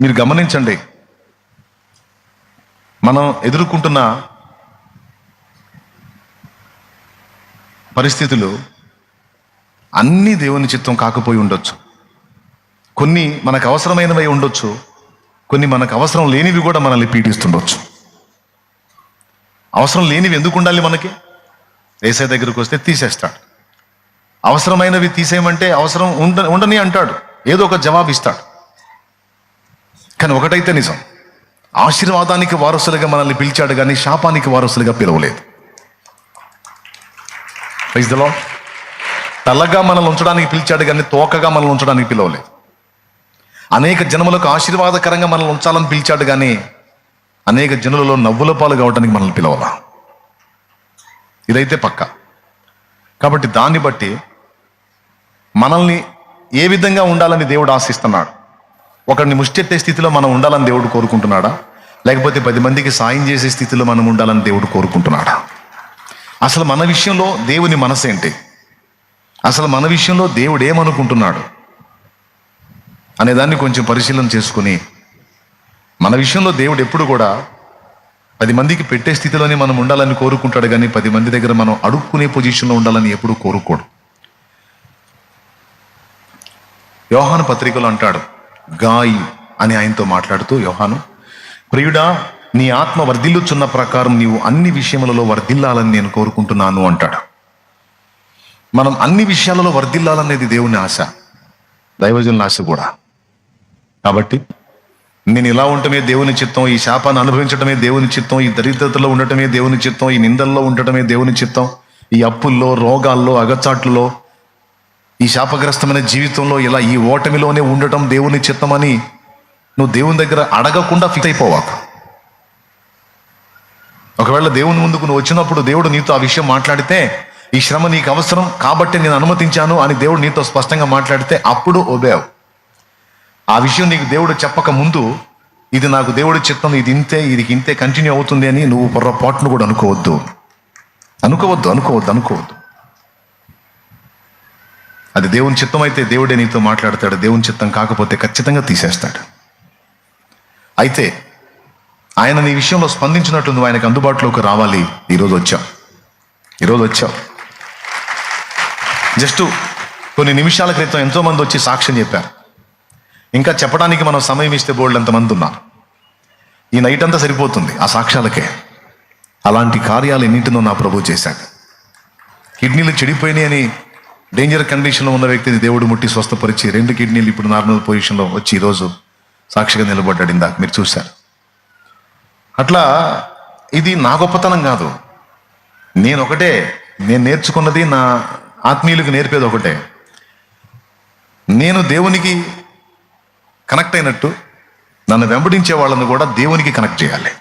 మీరు గమనించండి, మనం ఎదుర్కొంటున్న పరిస్థితులు అన్నీ దేవుని చిత్తం కాకపోయి ఉండొచ్చు. కొన్ని మనకు అవసరమైనవి ఉండొచ్చు, కొన్ని మనకు అవసరం లేనివి కూడా మనల్ని పీడిస్తుండొచ్చు. అవసరం లేనివి ఎందుకు ఉండాలి? మనకి యేసయ్య దగ్గరికి వస్తే తీసేస్తాడు. అవసరమైనవి తీసేయమంటే అవసరం ఉండని అంటాడు, ఏదో ఒక జవాబు ఇస్తాడు. కానీ ఒకటైతే నిజం, ఆశీర్వాదానికి వారసులుగా మనల్ని పిలిచాడు కానీ శాపానికి వారసులుగా పిలవలేదు. Praise the lord. తలగా మనల్ని ఉంచడానికి పిలిచాడు కానీ తోకగా మనల్ని ఉంచడానికి పిలవలేదు. అనేక జనములకు ఆశీర్వాదకరంగా మనల్ని ఉంచాలని పిలిచాడు కానీ అనేక జనులలో నవ్వుల పాలు కావడానికి మనల్ని పిలవాలా. ఇదైతే పక్క. కాబట్టి దాన్ని బట్టి మనల్ని ఏ విధంగా ఉండాలని దేవుడు ఆశిస్తున్నాడు? ఒకరిని ముష్టెత్తే స్థితిలో మనం ఉండాలని దేవుడు కోరుకుంటున్నాడా? లేకపోతే 10 మందికి సాయం చేసే స్థితిలో మనం ఉండాలని దేవుడు కోరుకుంటున్నాడా? అసలు మన విషయంలో దేవుని మనసేంటి? అసలు మన విషయంలో దేవుడు ఏమనుకుంటున్నాడు అనేదాన్ని కొంచెం పరిశీలన చేసుకుని, మన విషయంలో దేవుడు ఎప్పుడు కూడా 10 మందికి పెట్టే స్థితిలోనే మనం ఉండాలని కోరుకుంటాడు కానీ 10 మంది దగ్గర మనం అడుక్కునే పొజిషన్లో ఉండాలని ఎప్పుడు కోరుకోడు. యోహాను పత్రికలో అంటాడు, గాయి అని ఆయనతో మాట్లాడుతూ, యోహాను, ప్రియుడా, నీ ఆత్మ వర్ధిల్లుచున్న ప్రకారం నీవు అన్ని విషయములలో వర్ధిల్లాలని నేను కోరుకుంటున్నాను అంటాడు. మనం అన్ని విషయాలలో వర్ధిల్లాలనేది దేవుని ఆశ, దైవజనుల ఆశ కూడా. కాబట్టి నేను ఇలా ఉండటమే దేవుని చిత్తం, ఈ శాపాన్ని అనుభవించడమే దేవుని చిత్తం, ఈ దరిద్రతలో ఉండటమే దేవుని చిత్తం, ఈ నిందల్లో ఉండటమే దేవుని చిత్తం, ఈ అప్పుల్లో, రోగాల్లో, అగచాట్లలో, ఈ శాపగ్రస్తమైన జీవితంలో ఇలా ఈ ఓటమిలోనే ఉండటం దేవుని చిత్తమని నువ్వు దేవుని దగ్గర అడగకుండా ఫిక్స్ అయిపోవాక. ఒకవేళ దేవుని ముందుకు నువ్వు వచ్చినప్పుడు దేవుడు నీతో ఆ విషయం మాట్లాడితే, ఈ శ్రమ నీకు అవసరం కాబట్టి నేను అనుమతించాను అని దేవుడు నీతో స్పష్టంగా మాట్లాడితే అప్పుడు ఒబేవ్. ఆ విషయం నీకు దేవుడు చెప్పక ముందు ఇది నాకు దేవుడి చిత్తం, ఇది ఇంతే, ఇది ఇంతే కంటిన్యూ అవుతుంది అని నువ్వు పొరపాటును కూడా అనుకోవద్దు. అది దేవుని చిత్తం అయితే దేవుడే నీతో మాట్లాడతాడు, దేవుని చిత్తం కాకపోతే ఖచ్చితంగా తీసేస్తాడు. అయితే ఆయన నీ విషయంలో స్పందించినట్టు నువ్వు ఆయనకు అందుబాటులోకి రావాలి. ఈరోజు వచ్చావు. జస్ట్ కొన్ని నిమిషాల క్రితం ఎంతోమంది వచ్చి సాక్ష్యం చెప్పారు. ఇంకా చెప్పడానికి మనం సమయం ఇస్తే బోల్డ్ ఎంతమంది ఉన్నారు. ఈ నైట్ అంతా సరిపోతుంది ఆ సాక్ష్యాలకే. అలాంటి కార్యాలు ఎన్నింటినో నా ప్రభు చేశాడు. కిడ్నీలు చెడిపోయినాయి అని డేంజర్ కండిషన్లో ఉన్న వ్యక్తిని దేవుడు ముట్టి స్వస్థపరిచి 2 కిడ్నీలు ఇప్పుడు నార్మల్ పొజిషన్లో వచ్చి ఈరోజు సాక్షిగా నిలబడ్డాడు. ఇందాక మీరు చూశారు. అట్లా ఇది నా గొప్పతనం కాదు. నేను నేర్చుకున్నది, నా ఆత్మీయులకు నేర్పేది ఒకటే. నేను దేవునికి కనెక్ట్ అయినట్టు నన్ను వెంబడించే వాళ్ళను కూడా దేవునికి కనెక్ట్ చేయాలి.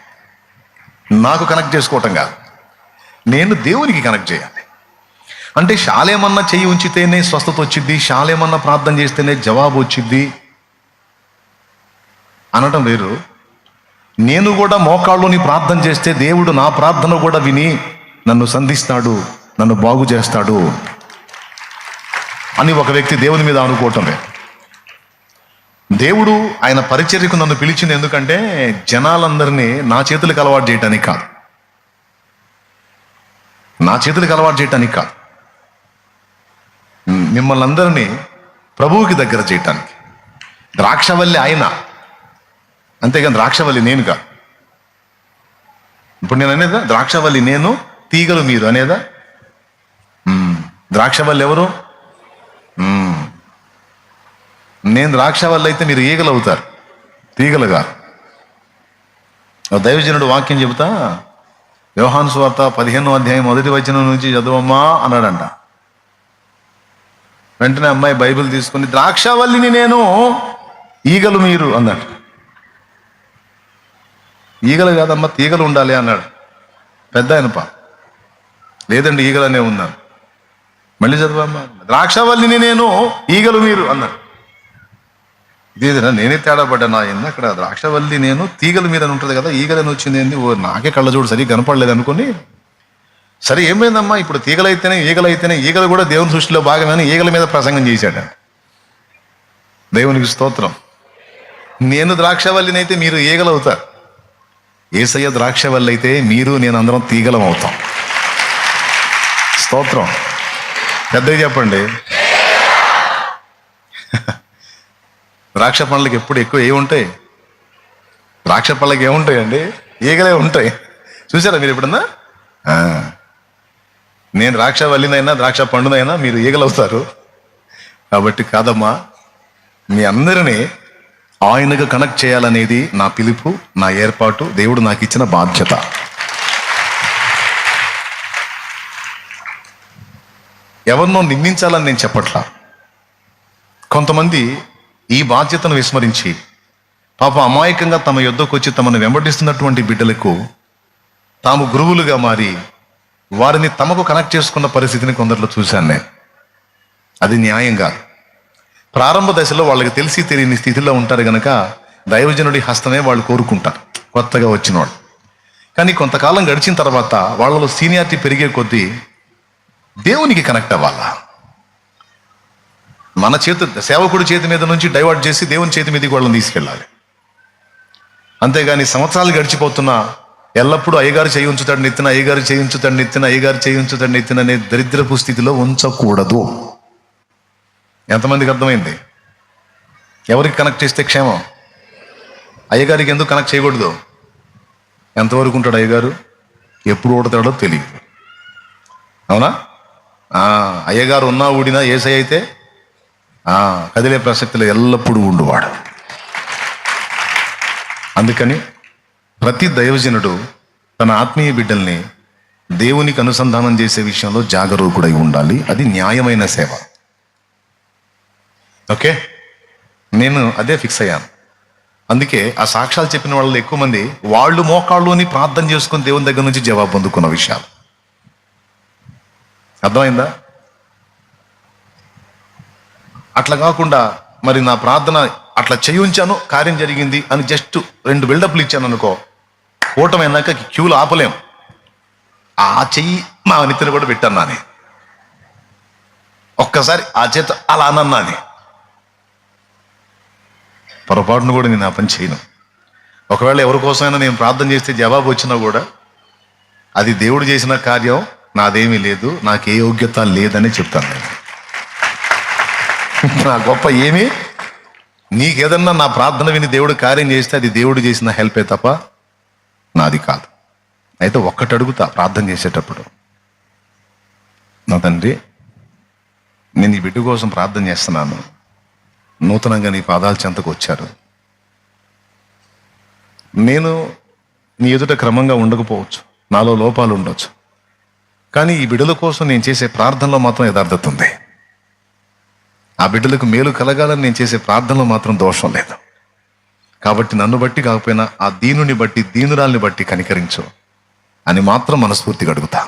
నాకు కనెక్ట్ చేసుకోవటం కాదు, నేను దేవునికి కనెక్ట్ చేయాలి. అంటే శాలేమన్నా చెయ్యి ఉంచితేనే స్వస్థత వచ్చిద్ది, శాలేమన్నా ప్రార్థన చేస్తేనే జవాబు వచ్చిద్ది అనటం వేరు. నేను కూడా మోకాళ్ళుని ప్రార్థన చేస్తే దేవుడు నా ప్రార్థన కూడా విని నన్ను సంధిస్తాడు, నన్ను బాగు చేస్తాడు అని ఒక వ్యక్తి దేవుని మీద అనుకోవటమే. దేవుడు ఆయన పరిచర్యకు నన్ను పిలిచింది ఎందుకంటే జనాలందరినీ నా చేతులకు అలవాటు చేయటానికి కాదు, మిమ్మల్ని అందరినీ ప్రభువుకి దగ్గర చేయటానికి. ద్రాక్షవల్లి ఆయన, అంతేగాని ద్రాక్షవల్లి నేను కాదు. ఇప్పుడు నేను అనేదా ద్రాక్షవల్లి నేను, తీగలు మీరు అనేదా? ద్రాక్షవల్లి ఎవరు? నేను ద్రాక్షవల్లి అయితే మీరు ఈగలు అవుతారు, తీగలు కాదు. దైవజనుడు వాక్యం చెబుతా, యోహాను సువార్త 15వ అధ్యాయం 1వ వచనం నుంచి చదువమ్మా అన్నాడంట. వెంటనే అమ్మాయి బైబిల్ తీసుకుని ద్రాక్షవల్లిని నేను, ఈగలు మీరు అన్నాడు. ఈగలు కాదమ్మా తీగలు ఉండాలి అన్నాడు పెద్ద ఆయనపా. లేదండి ఈగలనే ఉన్నాను. మళ్ళీ చదువమ్మా. ద్రాక్షవల్లిని నేను, ఈగలు మీరు అన్నాడు. ఇదేనా నేనే తేడా పడ్డాను ఏంది అక్కడ? ద్రాక్షవల్లి నేను, తీగలు మీరు అని ఉంటుంది కదా, ఈగలని వచ్చింది ఏంది? నాకే కళ్ళజోడు సరిగ్గా కనపడలేదు అనుకుని, సరే ఏమైందమ్మా ఇప్పుడు తీగలైతేనే ఈగలు కూడా దేవుని సృష్టిలో భాగమని ఈగల మీద ప్రసంగం చేశాడు. దేవునికి స్తోత్రం. నేను ద్రాక్షవల్లినైతే మీరు ఈగలవుతారు. యేసయ్య ద్రాక్షవల్లి అయితే మీరు నేను అందరం తీగలం అవుతాం. స్తోత్రం. పెద్దగా చెప్పండి. ద్రాక్ష పండ్లకి ఎప్పుడు ఎక్కువ ఏముంటాయి? ద్రాక్ష పళ్ళకి ఏముంటాయండి? ఈగలే ఉంటాయి. చూసారా మీరు ఎప్పుడన్నా? నేను ద్రాక్ష వల్లినైనా ద్రాక్ష పండునైనా మీరు ఈగలవుతారు. కాబట్టి కాదమ్మా, మీ అందరినీ ఆయనకు కనెక్ట్ చేయాలనేది నా పిలుపు, నా ఏర్పాటు, దేవుడు నాకు ఇచ్చిన బాధ్యత. ఎవరినో నిందించాలని నేను చెప్పట్లా. కొంతమంది ఈ బాధ్యతను విస్మరించి పాప అమాయకంగా తమ యొద్దకు వచ్చి తమను వెంబడిస్తున్నటువంటి బిడ్డలకు తాము గురువులుగా మారి వారిని తమకు కనెక్ట్ చేసుకున్న పరిస్థితిని కొందరిలో చూశాను నేను. అది న్యాయం కాదు. ప్రారంభ దశలో వాళ్ళకి తెలిసి తెలియని స్థితిలో ఉంటారు కనుక దైవజనుడి హస్తమే వాళ్ళు కోరుకుంటారు, కొత్తగా వచ్చిన వాళ్ళు. కానీ కొంతకాలం గడిచిన తర్వాత వాళ్ళలో సీనియారిటీ పెరిగే కొద్దీ దేవునికి కనెక్ట్ అవ్వాలా. మన సేవకుడి చేతి మీద నుంచి డైవర్ట్ చేసి దేవుని చేతి మీదకి వాళ్ళని తీసుకెళ్ళాలి. అంతేగాని సంవత్సరాలు గడిచిపోతున్నా ఎల్లప్పుడూ అయ్యగారు చేయి ఉంచుతాడు నెత్తిన, అయ్యగారు చేయి ఉంచుతాడు నెత్తిన, అయ్యగారు చేయి ఉంచుతాడు నెత్తిన అనే దరిద్రపు స్థితిలో ఉంచకూడదు. ఎంతమందికి అర్థమైంది? ఎవరికి కనెక్ట్ చేస్తే క్షేమం? అయ్యగారికి ఎందుకు కనెక్ట్ చేయకూడదు? ఎంతవరకు ఉంటాడు అయ్యగారు? ఎప్పుడు ఓడతాడో తెలియదు. అవునా? అయ్యగారు ఉన్నా ఊడినా ఏసై అయితే కదిలే ప్రసక్తిలో ఎల్లప్పుడూ ఉండువాడు. అందుకని ప్రతి దైవజనుడు తన ఆత్మీయ బిడ్డల్ని దేవునికి అనుసంధానం చేసే విషయంలో జాగరూకుడై ఉండాలి. అది న్యాయమైన సేవ. ఓకే, నేను అదే ఫిక్స్ అయ్యాను. అందుకే ఆ సాక్ష్యాలు చెప్పిన వాళ్ళు ఎక్కువ మంది వాళ్ళు మోకాళ్ళుని ప్రార్థన చేసుకుని దేవుని దగ్గర నుంచి జవాబు పొందుకున్న విషయాలు. అర్థమైందా? అట్లా కాకుండా మరి నా ప్రార్థన అట్లా చేయించాను, కార్యం జరిగింది అని జస్ట్ 2 బిల్డప్లు ఇచ్చాను అనుకో, ఓటమైనాక క్యూలు ఆపలేం. ఆ చెయ్యి మా నిత్యను కూడా పెట్టాను నాని, ఒక్కసారి ఆ చేత అలా అన్నాని, పొరపాటును కూడా నేను ఆ పని చేయను. ఒకవేళ ఎవరి కోసమైనా నేను ప్రార్థన చేస్తే జవాబు వచ్చినా కూడా అది దేవుడు చేసిన కార్యం, నాదేమీ లేదు, నాకే యోగ్యత లేదని చెప్తాను నేను. నా గొప్ప ఏమి, నీకేదన్నా నా ప్రార్థన విని దేవుడు కార్యం చేస్తే అది దేవుడు చేసిన హెల్పే తప్ప నాది కాదు. అయితే ఒక్కటి అడుగుతా ప్రార్థన చేసేటప్పుడు, నా తండ్రి నేను ఈ బిడ్డ కోసం ప్రార్థన చేస్తున్నాను, నూతనంగా నీ పాదాల చెంతకు వచ్చారు, నేను నీ ఎదుట క్రమంగా ఉండకపోవచ్చు, నాలో లోపాలు ఉండొచ్చు, కానీ ఈ బిడ్డల కోసం నేను చేసే ప్రార్థనలో మాత్రం యథార్థత ఉంది. ఆ బిడ్డలకు మేలు కలగాలని నేను చేసే ప్రార్థనలో మాత్రం దోషం లేదు. కాబట్టి నన్ను బట్టి కాకపోయినా ఆ దీనుని బట్టి, దీనురాల్ని బట్టి కనికరించు అని మాత్రం మనస్ఫూర్తిగా అడుగుతా.